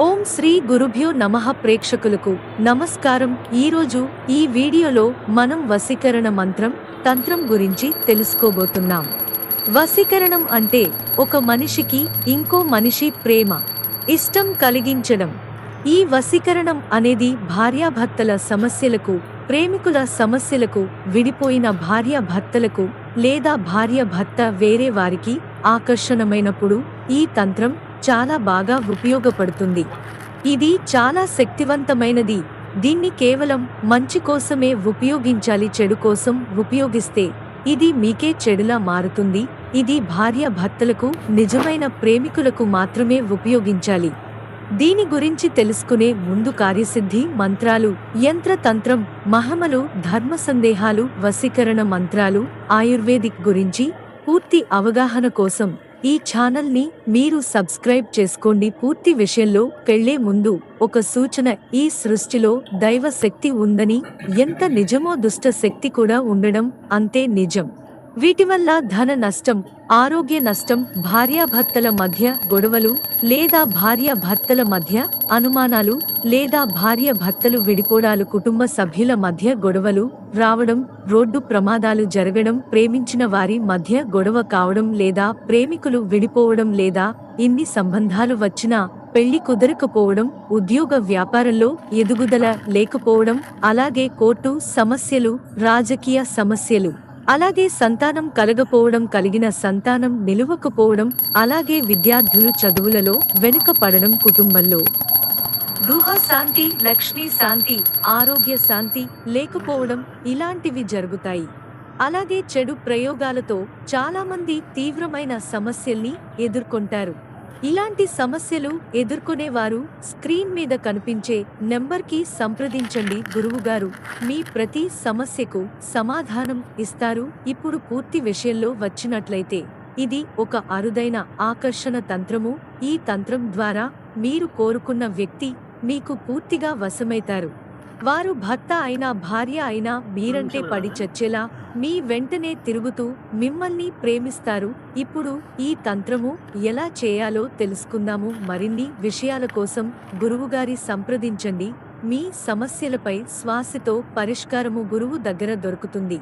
ఓం శ్రీ గురుభ్యో నమః. ప్రేక్షకులకు నమస్కారం. ఈరోజు ఈ వీడియోలో మనం వశీకరణ మంత్రం తంత్రం గురించి తెలుసుకోబోతున్నాం. వశీకరణం అంటే ఒక మనిషికి ఇంకో మనిషి ప్రేమ ఇష్టం కలిగించడం. ఈ వశీకరణం అనేది భార్యాభర్తల సమస్యలకు, ప్రేమికుల సమస్యలకు, విడిపోయిన భార్యాభర్తలకు లేదా భార్యాభర్త వేరే వారికి ఆకర్షణమైనప్పుడు ఈ తంత్రం చాలా బాగా ఉపయోగపడుతుంది. ఇది చాలా శక్తివంతమైనది. దీన్ని కేవలం మంచి కోసమే ఉపయోగించాలి. చెడు కోసం ఉపయోగిస్తే ఇది మీకే చెడులా మారుతుంది. ఇది భార్యాభర్తలకు, నిజమైన ప్రేమికులకు మాత్రమే ఉపయోగించాలి. దీని గురించి తెలుసుకునే ముందు కార్యసిద్ధి మంత్రాలు, యంత్రతంత్రం, మహమలు, ధర్మ సందేహాలు, వశీకరణ మంత్రాలు, ఆయుర్వేదిక్ గురించి పూర్తి అవగాహన కోసం ఈ ఛానల్ని మీరు సబ్స్క్రైబ్ చేసుకోండి. పూర్తి విషయంలో కెళ్లే ముందు ఒక సూచన: ఈ సృష్టిలో దైవ శక్తి ఉందని, ఎంత నిజమో దుష్ట శక్తి కూడా ఉండడం అంతే నిజం. వీటి వల్ల ధన నష్టం, ఆరోగ్య నష్టం, భార్యాభర్తల మధ్య గొడవలు లేదా భార్యాభర్తల మధ్య అనుమానాలు లేదా భార్యాభర్తలు విడిపోవడాలు, కుటుంబ సభ్యుల మధ్య గొడవలు రావడం, రోడ్డు ప్రమాదాలు జరగడం, ప్రేమించిన వారి మధ్య గొడవ కావడం లేదా ప్రేమికులు విడిపోవడం లేదా ఇన్ని సంబంధాలు వచ్చినా పెళ్లి కుదరకపోవడం, ఉద్యోగ వ్యాపారంలో ఎదుగుదల లేకపోవడం, అలాగే కోర్టు సమస్యలు, రాజకీయ సమస్యలు, అలాగే సంతానం కలగపోవడం, కలిగిన సంతానం నిలువకపోవడం, అలాగే విద్యార్థులు చదువులలో వెనుకపడడం, కుటుంబంలో గృహ శాంతి, లక్ష్మీ శాంతి, ఆరోగ్య శాంతి లేకపోవడం ఇలాంటివి జరుగుతాయి. అలాగే చెడు ప్రయోగాలతో చాలామంది తీవ్రమైన సమస్యల్ని ఎదుర్కొంటారు. ఇలాంటి సమస్యలు ఎదుర్కొనేవారు స్క్రీన్ మీద కనిపించే నెంబర్కి సంప్రదించండి. గురువుగారు మీ ప్రతి సమస్యకు సమాధానం ఇస్తారు. ఇప్పుడు పూర్తి విషయంలో వచ్చినట్లయితే, ఇది ఒక అరుదైన ఆకర్షణ తంత్రము. ఈ తంత్రం ద్వారా మీరు కోరుకున్న వ్యక్తి మీకు పూర్తిగా వశమైతారు. వారు భర్త అయినా భార్య అయినా మీరంటే పడి చచ్చేలా మీ వెంటనే తిరుగుతూ మిమ్మల్ని ప్రేమిస్తారు. ఇప్పుడు ఈ తంత్రము ఎలా చేయాలో తెలుసుకుందాము. మరిన్ని విషయాల కోసం గురువుగారి సంప్రదించండి. మీ సమస్యలపై శ్వాసతో పరిష్కారము గురువు దగ్గర దొరుకుతుంది.